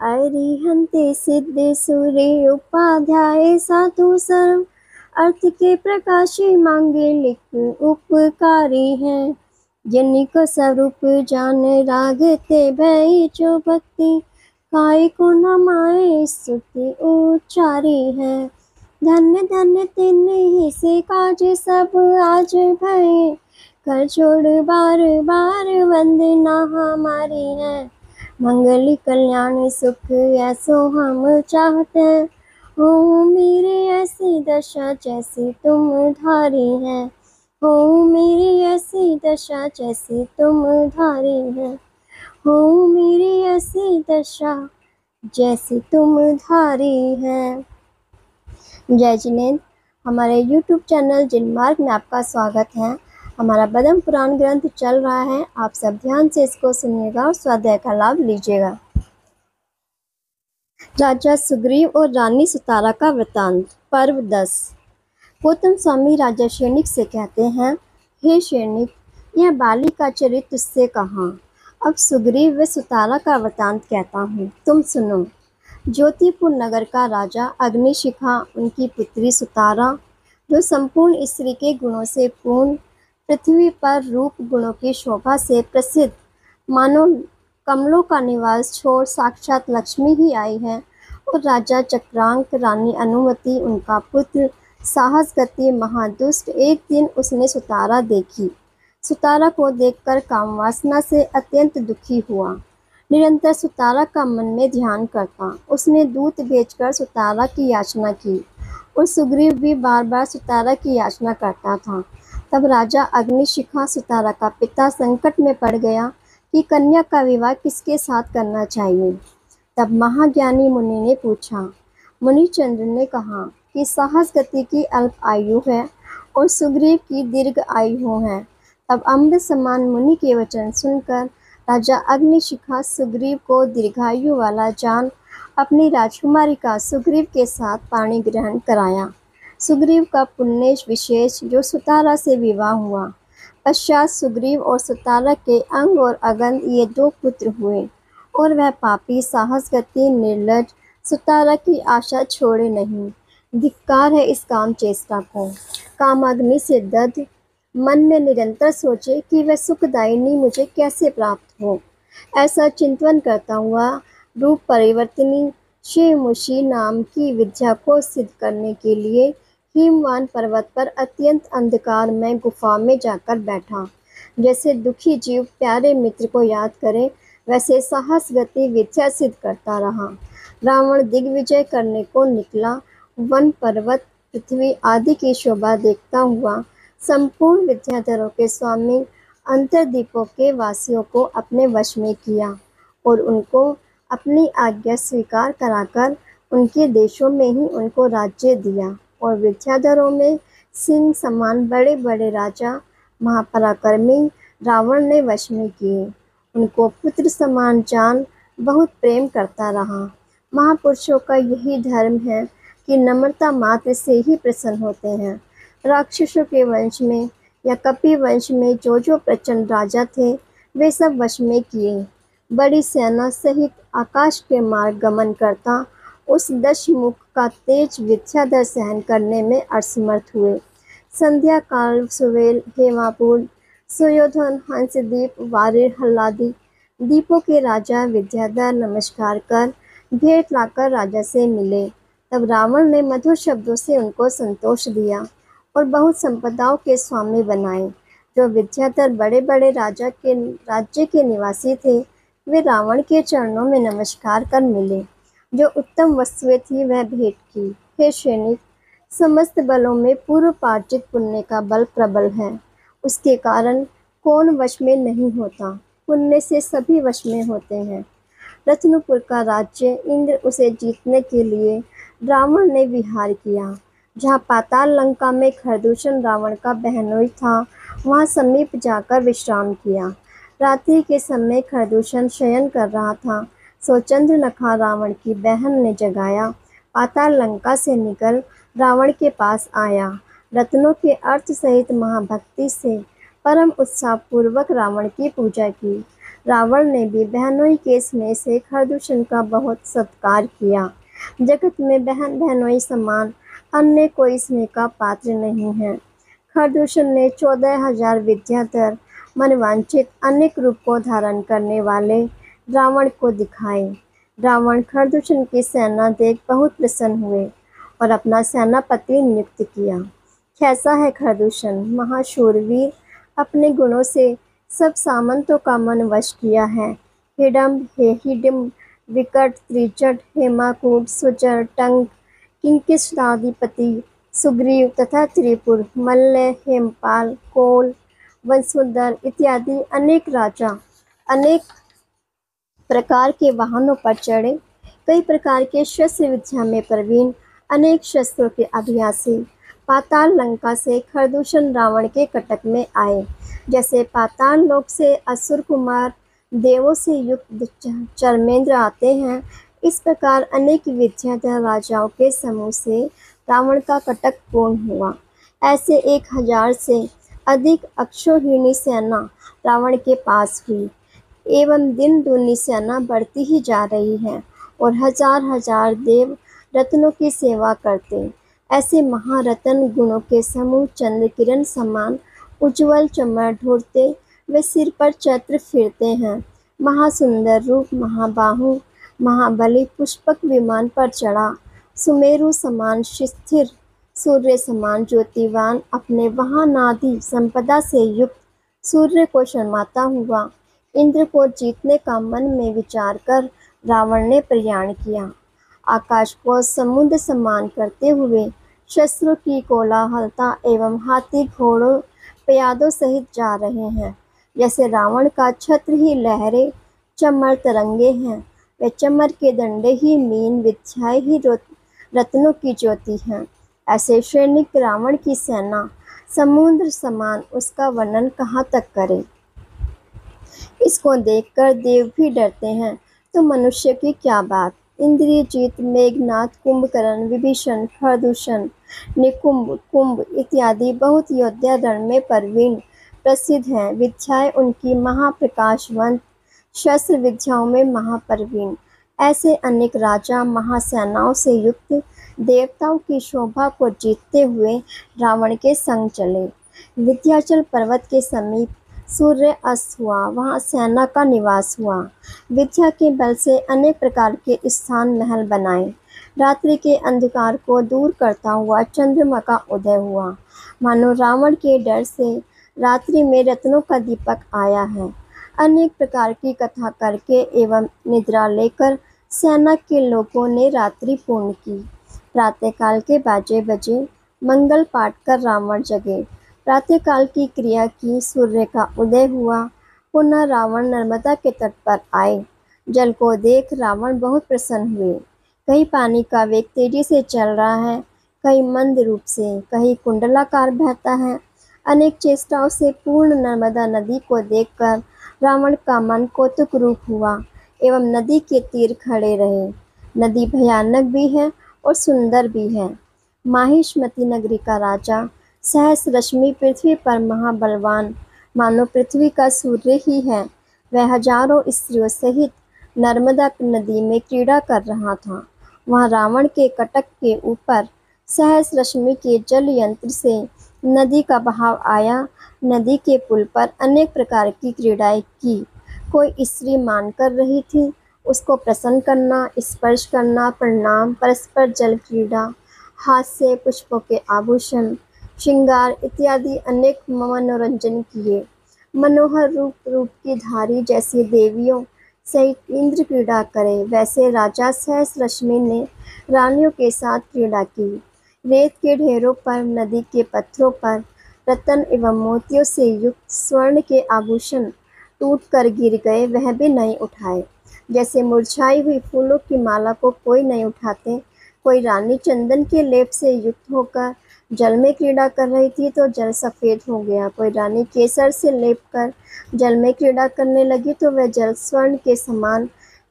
अरिहन्ते सिद्धे सूर्य उपाध्याय साधु सर्व अर्थ के प्रकाशी मांगे लिख उपकारी है। जिन्हीं को स्वरूप जान रागते भय जो भक्ति काय को न माए स्तुति उच्चारी है। धन्य धन्य तेने ही से काज सब आज भय कर छोड़ बार बार वंदना हमारी है। मंगल कल्याण सुख ऐसो हम चाहते हैं। हो मेरे ऐसी दशा जैसी तुम धारी है। हो मेरी ऐसी दशा जैसी तुम धारी है। हो मेरी ऐसी दशा जैसी तुम धारी है। जय जिनेन्द्र। हमारे YouTube चैनल जिनमार्ग में आपका स्वागत है। हमारा पद्म पुराण ग्रंथ चल रहा है, आप सब ध्यान से इसको सुनिएगा और स्वाध्याय का लाभ लीजिएगा। राजा सुग्रीव और रानी सुतारा का वृतांत, पर्व 10। गौतम स्वामी राजा शैनिक से कहते हैं, हे शैनिक, यह बाली का चरित्र तुझसे कहा। अब सुग्रीव व सुतारा का वृतांत कहता हूँ, तुम सुनो। ज्योतिपुर नगर का राजा अग्निशिखा, उनकी पुत्री सुतारा, जो संपूर्ण स्त्री के गुणों से पूर्ण, पृथ्वी पर रूप गुणों की शोभा से प्रसिद्ध, मानो कमलों का निवास छोड़ साक्षात लक्ष्मी ही आई है। और राजा चक्रांक, रानी अनुमति, उनका पुत्र साहस गति महादुष्ट। एक दिन उसने सुतारा देखी। सुतारा को देखकर कामवासना से अत्यंत दुखी हुआ। निरंतर सुतारा का मन में ध्यान करता, उसने दूत भेजकर सुतारा की याचना की और सुग्रीव भी बार बार सुतारा की याचना करता था। तब राजा अग्निशिखा, सुतारा का पिता, संकट में पड़ गया कि कन्या का विवाह किसके साथ करना चाहिए। तब महाज्ञानी मुनि ने पूछा। मुनिचंद्र ने कहा कि साहस गति की अल्प आयु है और सुग्रीव की दीर्घ आयु है। तब अमृत समान मुनि के वचन सुनकर राजा अग्निशिखा सुग्रीव को दीर्घायु वाला जान अपनी राजकुमारी का सुग्रीव के साथ पाणी ग्रहण कराया। सुग्रीव का पुण्य विशेष जो सुतारा से विवाह हुआ। पश्चात सुग्रीव और सुतारा के अंग और अगंध ये 2 पुत्र हुए और वह पापी साहस गति निर्लज सुतारा की आशा छोड़े नहीं। धिक्कार है इस काम चेष्टा को। कामाग्नि से दग्ध मन में निरंतर सोचे कि वह सुखदायिनी मुझे कैसे प्राप्त हो। ऐसा चिंतन करता हुआ रूप परिवर्तनी शिवमुषि नाम की विद्या को सिद्ध करने के लिए हिमवान पर्वत पर अत्यंत अंधकार में गुफा में जाकर बैठा। जैसे दुखी जीव प्यारे मित्र को याद करे, वैसे साहस गति विद्या सिद्ध करता रहा। रावण दिग्विजय करने को निकला। वन पर्वत पृथ्वी आदि की शोभा देखता हुआ संपूर्ण विद्याधरों के स्वामी अंतर्दीपों के वासियों को अपने वश में किया और उनको अपनी आज्ञा स्वीकार कराकर उनके देशों में ही उनको राज्य दिया। और विद्याधरों में सिंह समान बड़े बड़े राजा महापराक्रमी रावण ने वश में किए। उनको पुत्र समान जान बहुत प्रेम करता रहा। महापुरुषों का यही धर्म है कि नम्रता मात्र से ही प्रसन्न होते हैं। राक्षसों के वंश में या कपि वंश में जो प्रचंड राजा थे, वे सब वश में किए। बड़ी सेना सहित आकाश के मार्ग गमन करता उस दशमुख का तेज विद्याधर सहन करने में असमर्थ हुए। संध्या काल सुवेल हेमापुर सुयोधन हंसदीप वारिर हल्लादी दीपों के राजा विद्याधर नमस्कार कर भेंट लाकर राजा से मिले। तब रावण ने मधुर शब्दों से उनको संतोष दिया और बहुत संपदाओं के स्वामी बनाए। जो विद्याधर बड़े बड़े राज्य के निवासी थे, वे रावण के चरणों में नमस्कार कर मिले। जो उत्तम वस्तुएं थी वह भेंट की। हे सैनिक, समस्त बलों में पूर्व पार्जित पुण्य का बल प्रबल है। उसके कारण कौन वश में नहीं होता, पुण्य से सभी वश में होते हैं। रत्नपुर का राज्य इंद्र उसे जीतने के लिए रावण ने विहार किया। जहाँ पाताल लंका में खरदूषण रावण का बहनोई था, वहाँ समीप जाकर विश्राम किया। रात्रि के समय खरदूषण शयन कर रहा था, सो चंद्रनखा रावण की बहन ने जगाया। पाताल लंका से निकल रावण के पास आया। रत्नों के अर्थ सहित महाभक्ति से परम उत्साह पूर्वक रावण की पूजा की। रावण ने भी बहनोई के स्नेह से खरदूषण का बहुत सत्कार किया। जगत में बहन बहनोई समान अन्य कोई स्नेह का पात्र नहीं है। खरदूषण ने 14,000 विद्याधर मनवांछित अनेक रूप को धारण करने वाले रावण को दिखाए। रावण खरदूषण की सेना देख बहुत प्रसन्न हुए और अपना सेनापति नियुक्त किया। कैसा है खरदूषण, महाशूरवीर, अपने गुणों से सब सामंतों का मन वश किया है। हिडम्ब, हिडिम्ब, विकट, त्रिजट, हेमाकूट, सुचर, टंक, किंकिष्टाधिपति, सुग्रीव तथा त्रिपुर, मल्ल, हेमपाल, कोल, वंशोधर इत्यादि अनेक राजा अनेक प्रकार के वाहनों पर चढ़े, कई प्रकार के शस्त्र विद्या में प्रवीण, अनेक शस्त्रों के अभ्यासी पाताल लंका से खरदूषण रावण के कटक में आए। जैसे पाताल लोक से असुर कुमार देवों से युक्त चर्मेंद्र आते हैं, इस प्रकार अनेक विद्याधर राजाओं के समूह से रावण का कटक पूर्ण हुआ। ऐसे 1,000 से अधिक अक्षौहिणी सेना रावण के पास हुई एवं दिन दूनी सेना बढ़ती ही जा रही है और हजार हजार देव रत्नों की सेवा करते। ऐसे महारत्न गुणों के समूह चंद्र किरण समान उज्ज्वल चमक ढूंढते वे सिर पर छत्र फिरते हैं। महासुंदर रूप, महाबाहु, महाबली पुष्पक विमान पर चढ़ा, सुमेरु समान स्थिर, सूर्य समान ज्योतिवान, अपने वाहनादि संपदा से युक्त सूर्य को शर्माता हुआ इंद्र को जीतने का मन में विचार कर रावण ने प्रयाण किया। आकाश को समुद्र समान करते हुए शस्त्रों की कोलाहलता एवं हाथी घोड़ों प्यादों सहित जा रहे हैं। जैसे रावण का छत्र ही लहरें, चमर तरंगे हैं, वे चमर के दंडे ही मीन, विद्याएं ही रत्नों की ज्योति हैं। ऐसे सैनिक रावण की सेना समुद्र समान, उसका वर्णन कहाँ तक करें। इसको देखकर देव भी डरते हैं तो मनुष्य की क्या बात। इंद्रजीत, मेघनाथ, कुंभकर्ण, विभीषण, खरदूषण, निकुंभ, कुंभ इत्यादि बहुत योद्धा रण में प्रवीण प्रसिद्ध हैं। विद्याएं उनकी महाप्रकाशवंत, शस्त्र विद्याओं में महाप्रवीण। ऐसे अनेक राजा महासेनाओं से युक्त देवताओं की शोभा को जीतते हुए रावण के संग चले। विंध्याचल पर्वत के समीप सूर्य अस्त हुआ, वहाँ सेना का निवास हुआ। विद्या के बल से अनेक प्रकार के स्थान महल बनाए। रात्रि के अंधकार को दूर करता हुआ चंद्रमा का उदय हुआ, मानो रावण के डर से रात्रि में रत्नों का दीपक आया है। अनेक प्रकार की कथा करके एवं निद्रा लेकर सेना के लोगों ने रात्रि पूर्ण की। प्रातःकाल के बाजे बजे, मंगल पाठ कर रावण जगे। प्रातःकाल की क्रिया की, सूर्य का उदय हुआ। पुनः रावण नर्मदा के तट पर आए। जल को देख रावण बहुत प्रसन्न हुए। कहीं पानी का वेग तेजी से चल रहा है, कहीं मंद रूप से, कहीं कुंडलाकार बहता है। अनेक चेष्टाओं से पूर्ण नर्मदा नदी को देखकर रावण का मन कौतुक रूप हुआ एवं नदी के तीर खड़े रहे। नदी भयानक भी है और सुंदर भी है। माहिष्मती नगरी का राजा सहस रश्मि पृथ्वी पर महाबलवान, मानो पृथ्वी का सूर्य ही है। वह हजारों स्त्रियों सहित नर्मदा नदी में क्रीड़ा कर रहा था। वहाँ रावण के कटक के ऊपर सहस रश्मि के जल यंत्र से नदी का बहाव आया। नदी के पुल पर अनेक प्रकार की क्रीड़ाएं की। कोई स्त्री मान कर रही थी, उसको प्रसन्न करना, स्पर्श करना, प्रणाम, परस्पर जल क्रीड़ा, हाथ से पुष्पों के आभूषण, श्रृंगार इत्यादि अनेक मनोरंजन किए। मनोहर रूप की धारी जैसी देवियों सहित इंद्र क्रीड़ा करे, वैसे राजा सहस रश्मि ने रानियों के साथ क्रीड़ा की। रेत के ढेरों पर, नदी के पत्थरों पर रत्न एवं मोतियों से युक्त स्वर्ण के आभूषण टूट कर गिर गए, वह भी नहीं उठाए। जैसे मुरझाई हुई फूलों की माला को कोई नहीं उठाते। कोई रानी चंदन के लेप से युक्त होकर जल में क्रीड़ा कर रही थी तो जल सफ़ेद हो गया। कोई रानी केसर से लेप कर जल में क्रीड़ा करने लगी तो वह जल स्वर्ण के समान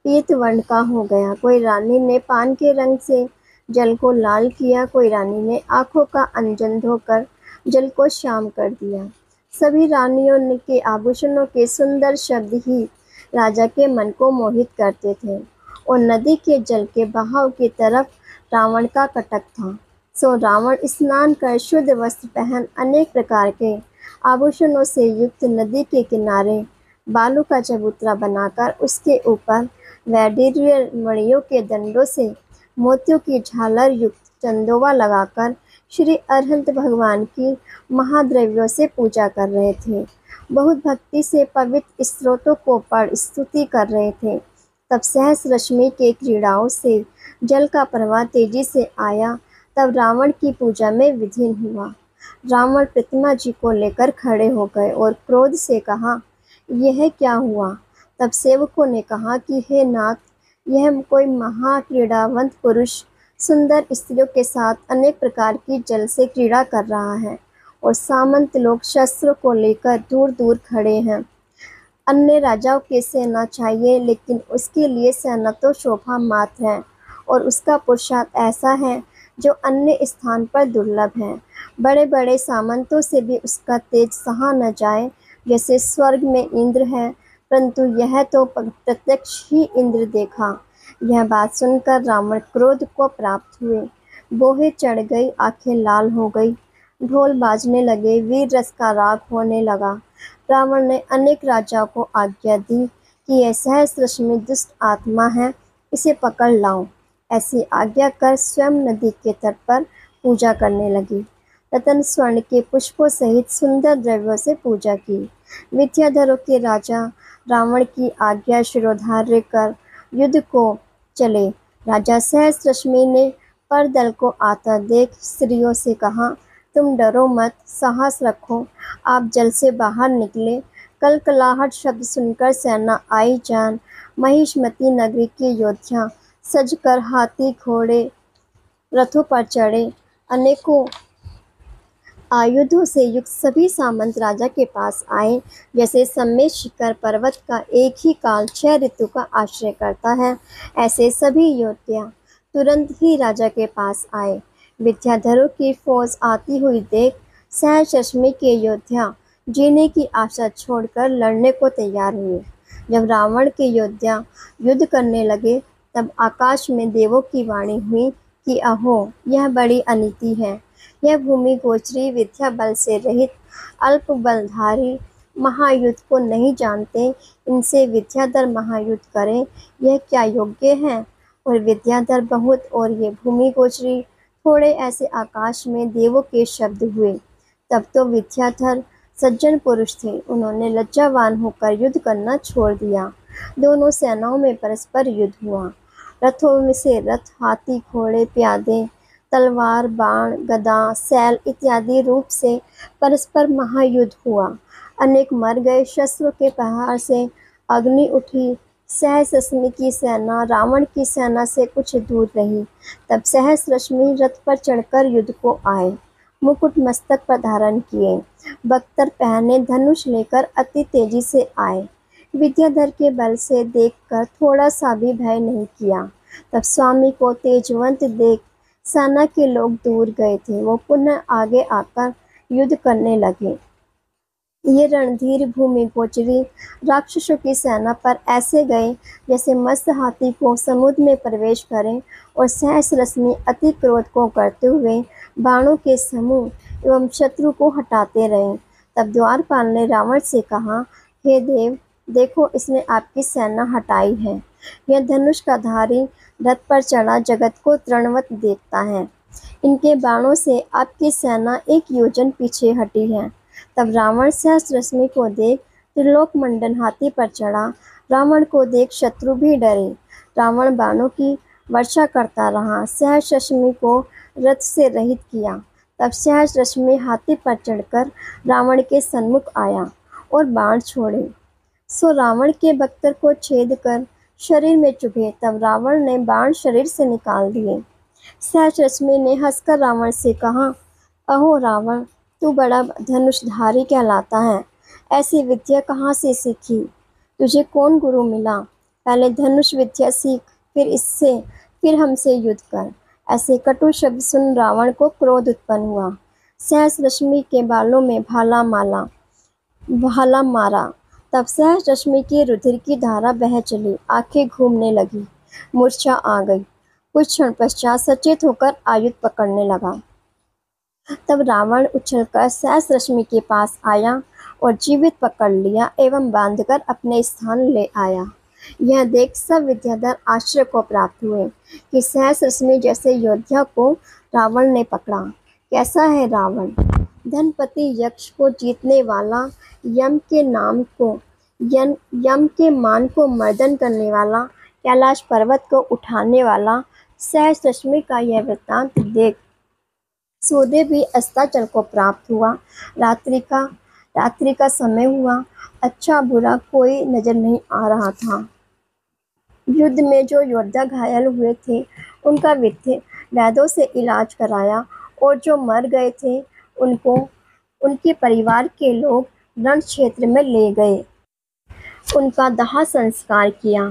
पीत वर्ण का हो गया। कोई रानी ने पान के रंग से जल को लाल किया, कोई रानी ने आँखों का अंजन धोकर जल को श्याम कर दिया। सभी रानियों के आभूषणों के सुंदर शब्द ही राजा के मन को मोहित करते थे और नदी के जल के बहाव की तरफ रावण का कटक था। सो रावण स्नान कर शुद्ध वस्त्र पहन अनेक प्रकार के आभूषणों से युक्त नदी के किनारे बालू का चबूतरा बनाकर उसके ऊपर वैडूर्य मणियों के दंडों से मोतियों की झालर युक्त चंदोवा लगाकर श्री अरहंत भगवान की महाद्रव्यों से पूजा कर रहे थे। बहुत भक्ति से पवित्र स्त्रोतों को पढ़ स्तुति कर रहे थे। तब सहस रश्मि के क्रीड़ाओं से जल का प्रवाह तेजी से आया। तब रावण की पूजा में विघ्न हुआ। रावण प्रतिमा जी को लेकर खड़े हो गए और क्रोध से कहा, यह क्या हुआ? तब सेवकों ने कहा कि हे नाथ, यह कोई महाक्रीड़ावंत पुरुष सुंदर स्त्रियों के साथ अनेक प्रकार की जल से क्रीड़ा कर रहा है और सामंत लोग शस्त्रों को लेकर दूर दूर खड़े हैं। अन्य राजाओं की सेना चाहिए, लेकिन उसके लिए सेना तो शोभा मात्र है और उसका पुरुषार्थ ऐसा है जो अन्य स्थान पर दुर्लभ है। बड़े बड़े सामंतों से भी उसका तेज सहा न जाए। जैसे स्वर्ग में इंद्र है, परंतु यह तो प्रत्यक्ष ही इंद्र देखा। यह बात सुनकर रावण क्रोध को प्राप्त हुए। बोहे चढ़ गई, आंखें लाल हो गई, ढोल बाजने लगे, वीर रस का राग होने लगा। रावण ने अनेक राजाओं को आज्ञा दी कि यह सहस रश्मि दुष्ट आत्मा है, इसे पकड़ लाओ। ऐसी आज्ञा कर स्वयं नदी के तट पर पूजा करने लगी। रतन स्वर्ण के पुष्पों सहित सुंदर द्रव्यों से पूजा की। विद्याधरों के राजा रावण की आज्ञा शिरोधार्य कर युद्ध को चले। राजा सहस रश्मि ने पर दल को आता देख स्त्रियों से कहा, तुम डरो मत, साहस रखो। आप जल से बाहर निकले। कलकलाहट शब्द सुनकर सेना आई जान। महिष्मती नगरी के योद्धा सजकर हाथी घोड़े रथों पर चढ़े अनेकों आयुधों से युक्त सभी सामंत राजा के पास आए। जैसे सम्मेद शिखर पर्वत का एक ही काल 6 ऋतु का आश्रय करता है, ऐसे सभी योद्धा तुरंत ही राजा के पास आए। विद्याधरों की फौज आती हुई देख सहस रश्मि के योद्धा जीने की आशा छोड़कर लड़ने को तैयार हुए। जब रावण के योद्धा युद्ध करने लगे, तब आकाश में देवों की वाणी हुई कि अहो, यह बड़ी अनीति है। यह भूमि गोचरी विद्या बल से रहित अल्प बलधारी महायुद्ध को नहीं जानते। इनसे विद्याधर महायुद्ध करें, यह क्या योग्य है? और विद्याधर बहुत और ये भूमि गोचरी थोड़े, ऐसे आकाश में देवों के शब्द हुए। तब तो विद्याधर सज्जन पुरुष थे, उन्होंने लज्जावान होकर युद्ध करना छोड़ दिया। दोनों सेनाओं में परस्पर युद्ध हुआ। रथों में से रथ, हाथी, घोड़े, प्यादे, तलवार, बाण, गदा, सैल इत्यादि रूप से परस्पर महायुद्ध हुआ। अनेक मर गए। शस्त्रों के प्रहार से अग्नि उठी। सहस रश्मि की सेना रावण की सेना से कुछ दूर रही। तब सहस रश्मि रथ पर चढ़कर युद्ध को आए। मुकुट मस्तक पर धारण किए, बख्तर पहने, धनुष लेकर अति तेजी से आए। विद्याधर के बल से देखकर थोड़ा सा भी भय नहीं किया। तब स्वामी को तेजवंत देख सेना के लोग दूर गए थे। वो पुनः आगे आकर युद्ध करने लगे। ये रणधीर भूमि गोचरी राक्षसों की सेना पर ऐसे गए जैसे मस्त हाथी को समुद्र में प्रवेश करें, और सहस रश्मि अति क्रोध को करते हुए बाणों के समूह एवं शत्रु को हटाते रहे। तब द्वारपाल ने रावण से कहा, हे देव, देखो, इसने आपकी सेना हटाई है। यह धनुष का धारी रथ पर चढ़ा जगत को तृणवत देखता है। इनके बाणों से आपकी सेना 1 योजन पीछे हटी है। तब रावण सहस रश्मि को देख त्रिलोक मंडन हाथी पर चढ़ा। रावण को देख शत्रु भी डरे। रावण बाणों की वर्षा करता रहा, सहस रश्मि को रथ से रहित किया। तब सहस रश्मि हाथी पर चढ़कर रावण के सन्मुख आया और बाण छोड़े। सो रावण के बख्तर को छेद कर शरीर में चुभे। तब रावण ने बाण शरीर से निकाल दिए। सहस रश्मि ने हंसकर रावण से कहा, अहो रावण, तू बड़ा धनुषधारी कहलाता है। ऐसी विद्या कहाँ से सीखी? तुझे कौन गुरु मिला? पहले धनुष विद्या सीख, फिर हमसे युद्ध कर। ऐसे कटु शब्द सुन रावण को क्रोध उत्पन्न हुआ। सहस रश्मि के बालों में भाला मारा। तब सहज रश्मि की रुधिर की धारा बह चली, आंखें घूमने लगी, मूर्छा आ गई। कुछ क्षण पश्चात सचेत होकर आयुध पकड़ने लगा। तब रावण उछलकर सहस रश्मि के पास आया और जीवित पकड़ लिया एवं बांधकर अपने स्थान ले आया। यह देख सब विद्याधर आश्चर्य को प्राप्त हुए कि सहस रश्मि जैसे योद्धा को रावण ने पकड़ा। कैसा है रावण? धनपति यक्ष को जीतने वाला, यम के मान को मर्दन करने वाला, कैलाश पर्वत को उठाने वाला। सहस रश्मि का यह वृत्तांत देख सूर्य भी अस्ताचल को प्राप्त हुआ। रात्रि का समय हुआ। अच्छा बुरा कोई नजर नहीं आ रहा था। युद्ध में जो योद्धा घायल हुए थे उनका वैद्यों से इलाज कराया और जो मर गए थे उनको उनके परिवार के लोग रण क्षेत्र में ले गए। उनका दाह संस्कार किया।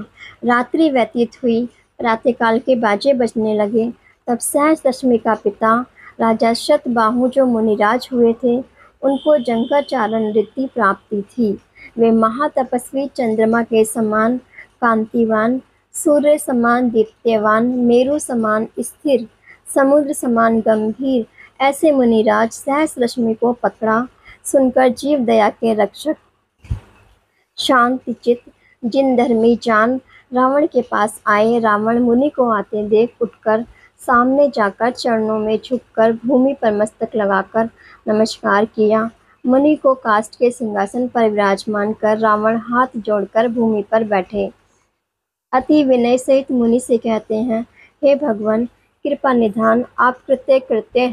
रात्रि व्यतीत हुई। प्रातःकाल के बाजे बजने लगे। तब सहस रश्मि का पिता राजा शतबाहु जो मुनिराज हुए थे, उनको जंगाचारण रीति प्राप्ति थी। वे महातपस्वी, चंद्रमा के समान कांतिवान, सूर्य समान दीप्यमान, मेरु समान स्थिर, समुद्र समान गंभीर ऐसे मुनिराज सहस रश्मि को पकड़ा। सुनकर जीव दया के रक्षक शांति चित्त जिन धर्मी जान रावण के पास आए। रावण मुनि को आते देख उठकर सामने जाकर चरणों में झुककर भूमि पर मस्तक लगाकर नमस्कार किया। मुनि को काष्ठ के सिंहासन पर विराजमान कर रावण हाथ जोड़कर भूमि पर बैठे। अति विनय सहित मुनि से कहते हैं, हे भगवान, कृपा निधान, आप कृत्य कृत्य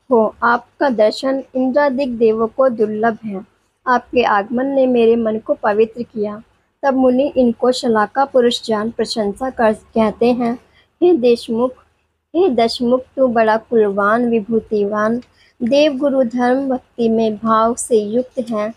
हो। आपका दर्शन इंद्रादिक देवों को दुर्लभ है। आपके आगमन ने मेरे मन को पवित्र किया। तब मुनि इनको शलाका पुरुष जान प्रशंसा कर कहते हैं, हे दशमुख, तू बड़ा कुलवान, विभूतिवान, देव गुरु धर्म भक्ति में भाव से युक्त है।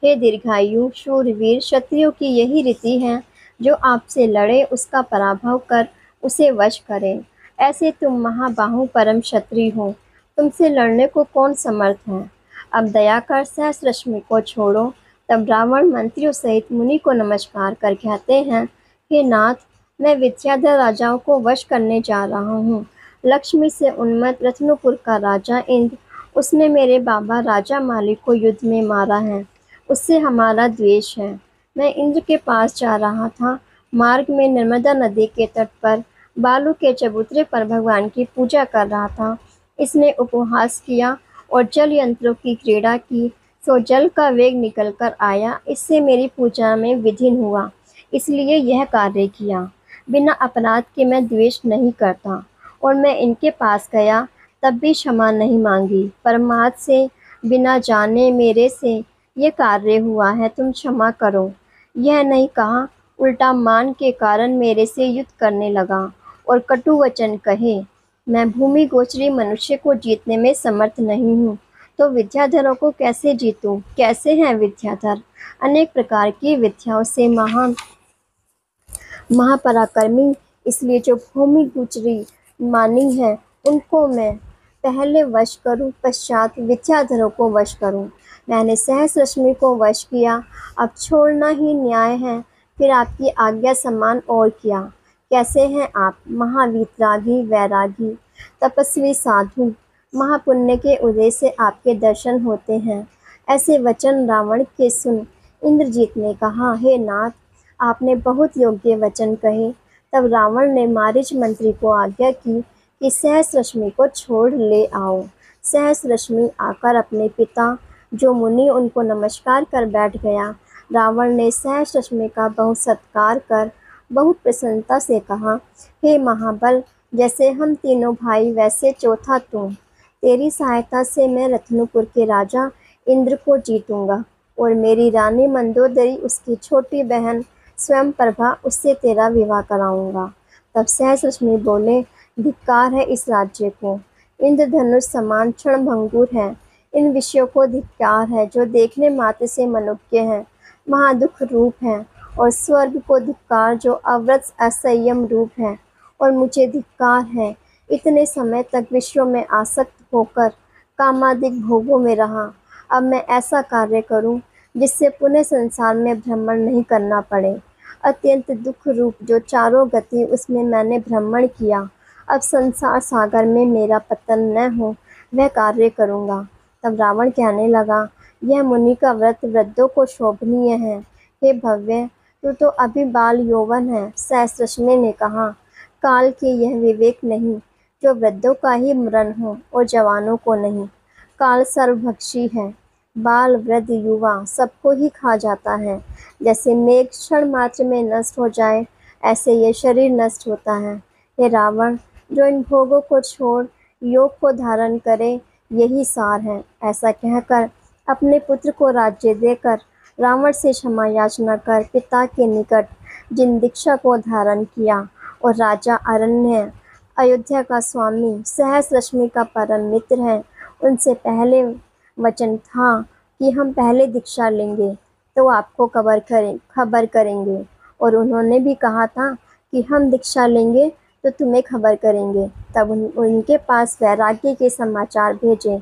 हे दीर्घायु, शूरवीर, क्षत्रियों की यही रीति है, जो आपसे लड़े उसका पराभव कर उसे वश करे। ऐसे तुम महाबाहु परम क्षत्रिय हो, तुमसे लड़ने को कौन समर्थ है? अब दया कर सहस रश्मि को छोड़ो। तब रावण मंत्रियों सहित मुनि को नमस्कार कर कहते हैं, हे नाथ, मैं विद्याधर राजाओं को वश करने जा रहा हूँ। लक्ष्मी से उन्मत्त रत्नपुर का राजा इंद्र, उसने मेरे बाबा राजा माली को युद्ध में मारा है। उससे हमारा द्वेष है। मैं इंद्र के पास जा रहा था। मार्ग में नर्मदा नदी के तट पर बालू के चबूतरे पर भगवान की पूजा कर रहा था। इसने उपहास किया और जल यंत्रों की क्रीड़ा की, सो जल का वेग निकल कर आया। इससे मेरी पूजा में विघ्न हुआ, इसलिए यह कार्य किया। बिना अपराध के मैं द्वेष नहीं करता, और मैं इनके पास गया तब भी क्षमा नहीं मांगी। परमार्थ से बिना जाने मेरे से ये कार्य हुआ है, तुम क्षमा करो। यह नहीं कहा, उल्टा मान के कारण मेरे से युद्ध करने लगा और कटु वचन कहे। मैं भूमि गोचरी मनुष्य को जीतने में समर्थ नहीं हूँ, तो विद्याधरों को कैसे जीतूं? कैसे हैं विद्याधर? अनेक प्रकार की विद्याओं से महापराक्रमी, इसलिए जो भूमि गोचरी मानी है उनको मैं पहले वश करूं, पश्चात विद्याधरों को वश करूं। मैंने सहस रश्मि को वश किया, अब छोड़ना ही न्याय है। फिर आपकी आज्ञा समान और क्या। कैसे हैं आप? महावीतरागी, वैरागी, तपस्वी, साधु, महापुण्य के उदय से आपके दर्शन होते हैं। ऐसे वचन रावण के सुन इंद्रजीत ने कहा, हे नाथ, आपने बहुत योग्य वचन कहे। तब रावण ने मारीच मंत्री को आज्ञा की कि सहस रश्मि को छोड़ ले आओ। सहस रश्मि आकर अपने पिता जो मुनि, उनको नमस्कार कर बैठ गया। रावण ने सहस रश्मि का बहुत सत्कार कर बहुत प्रसन्नता से कहा, हे महाबल, जैसे हम तीनों भाई वैसे चौथा तू। तेरी सहायता से मैं रत्नपुर के राजा इंद्र को जीतूंगा, और मेरी रानी मंदोदरी, उसकी छोटी बहन स्वयं प्रभा, उससे तेरा विवाह कराऊंगा। तब सहस रश्मि बोले, धिक्कार है इस राज्य को। इंद्रधनुष समान क्षणभंगुर है। इन विषयों को धिक्कार है, जो देखने मात्र से मनुष्य हैं, महादुख रूप हैं। और स्वर्ग को धिक्कार, जो अव्रत असंयम रूप है। और मुझे धिक्कार है, इतने समय तक विषयों में आसक्त होकर कामादिक भोगों में रहा। अब मैं ऐसा कार्य करूं जिससे पुनः संसार में भ्रमण नहीं करना पड़े। अत्यंत दुख रूप जो चारों गति उसमें मैंने भ्रमण किया, अब संसार सागर में मेरा पतन न हो वह कार्य करूँगा। तब रावण कहने लगा, यह मुनि का व्रत वृद्धों को शोभनीय है। हे भव्य, तू तो अभी बाल यौवन है। सहस्त्रश्मी ने कहा, काल के यह विवेक नहीं जो वृद्धों का ही मरण हो और जवानों को नहीं। काल सर्वभक्षी है, बाल वृद्ध युवा सबको ही खा जाता है। जैसे मेघ क्षण मात्र में नष्ट हो जाए, ऐसे ये शरीर नष्ट होता है। हे रावण, जो इन भोगों को छोड़ योग को धारण करे, यही सार है। ऐसा कहकर अपने पुत्र को राज्य देकर रावण से क्षमा याचना कर पिता के निकट जिन दीक्षा को धारण किया और राजा अरण्य अयोध्या का स्वामी सहस्रश्मी का परम मित्र है, उनसे पहले वचन था कि हम पहले दीक्षा लेंगे तो आपको खबर करेंगे, और उन्होंने भी कहा था कि हम दीक्षा लेंगे तो तुम्हें खबर करेंगे। तब उनके पास वैराग्य के समाचार भेजे।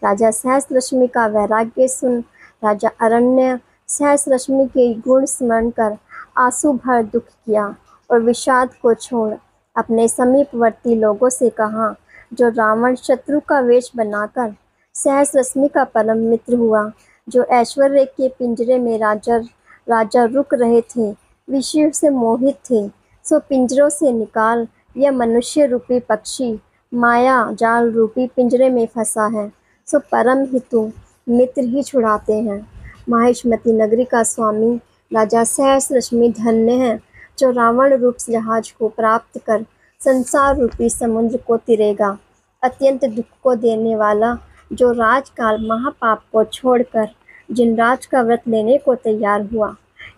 राजा सहस्रश्मी का वैराग्य सुन राजा अरण्य सहस्रश्मी के गुण स्मरण कर आंसू भर दुख किया और विषाद को छोड़ अपने समीपवर्ती लोगों से कहा, जो रावण शत्रु का वेश बनाकर सहस्रश्मी का परम मित्र हुआ, जो ऐश्वर्य के पिंजरे में राजा रुक रहे थे, विषयों से मोहित थे, सो पिंजरों से निकाल। यह मनुष्य रूपी पक्षी माया जाल रूपी पिंजरे में फंसा है, सो परम हितु मित्र ही छुड़ाते हैं। माहिष्मती नगरी का स्वामी राजा सहस्रश्मी धन्य है, जो रावण रूप जहाज को प्राप्त कर संसार रूपी समुद्र को तिरेगा। अत्यंत दुख को देने वाला जो राजकाल महापाप को छोड़कर जिन राज का व्रत लेने को तैयार हुआ।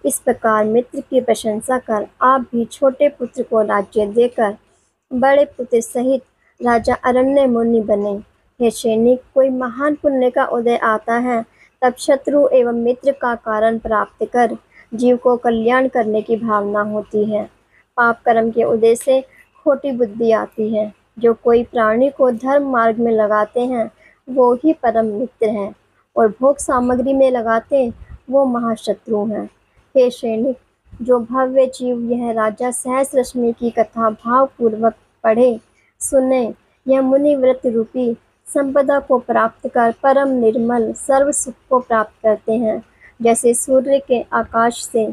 इस प्रकार मित्र की प्रशंसा कर आप भी छोटे पुत्र को राज्य देकर बड़े पुत्र सहित राजा अरण्य मुनि बने। हे सैनिक, कोई महान पुण्य का उदय आता है तब शत्रु एवं मित्र का कारण प्राप्त कर जीव को कल्याण करने की भावना होती है। पाप कर्म के उदय से खोटी बुद्धि आती है। जो कोई प्राणी को धर्म मार्ग में लगाते हैं वो ही परम मित्र हैं, और भोग सामग्री में लगाते वो महाशत्रु हैं। हे सैनिक, जो भव्य जीव यह राजा सहस्रश्मी की कथा भावपूर्वक पढ़े सुने, यह मुनि व्रत रूपी संपदा को प्राप्त कर परम निर्मल सर्व सुख को प्राप्त करते हैं। जैसे सूर्य के आकाश से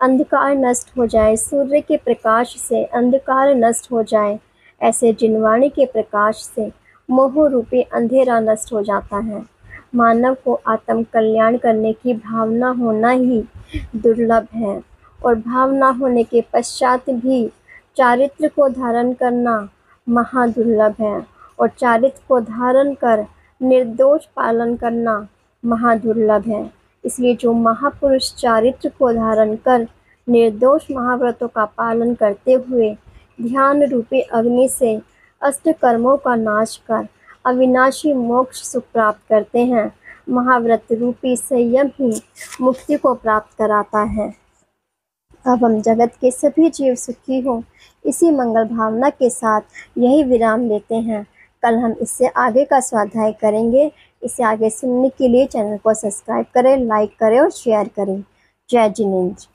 अंधकार नष्ट हो जाए, सूर्य के प्रकाश से अंधकार नष्ट हो जाए, ऐसे जिनवाणी के प्रकाश से मोह रूपी अंधेरा नष्ट हो जाता है। मानव को आत्म कल्याण करने की भावना होना ही दुर्लभ है, और भावना होने के पश्चात भी चारित्र को धारण करना महादुर्लभ है, और चारित्र को धारण कर निर्दोष पालन करना महादुर्लभ है। इसलिए जो महापुरुष चारित्र को धारण कर निर्दोष महाव्रतों का पालन करते हुए ध्यान रूपी अग्नि से अष्ट कर्मों का नाश कर अविनाशी मोक्ष सुख प्राप्त करते हैं, महाव्रत रूपी संयम ही मुक्ति को प्राप्त कराता है। अब हम जगत के सभी जीव सुखी हों, इसी मंगल भावना के साथ यही विराम लेते हैं। कल हम इससे आगे का स्वाध्याय करेंगे। इसे आगे सुनने के लिए चैनल को सब्सक्राइब करें, लाइक करें और शेयर करें। जय जिनेंद्र।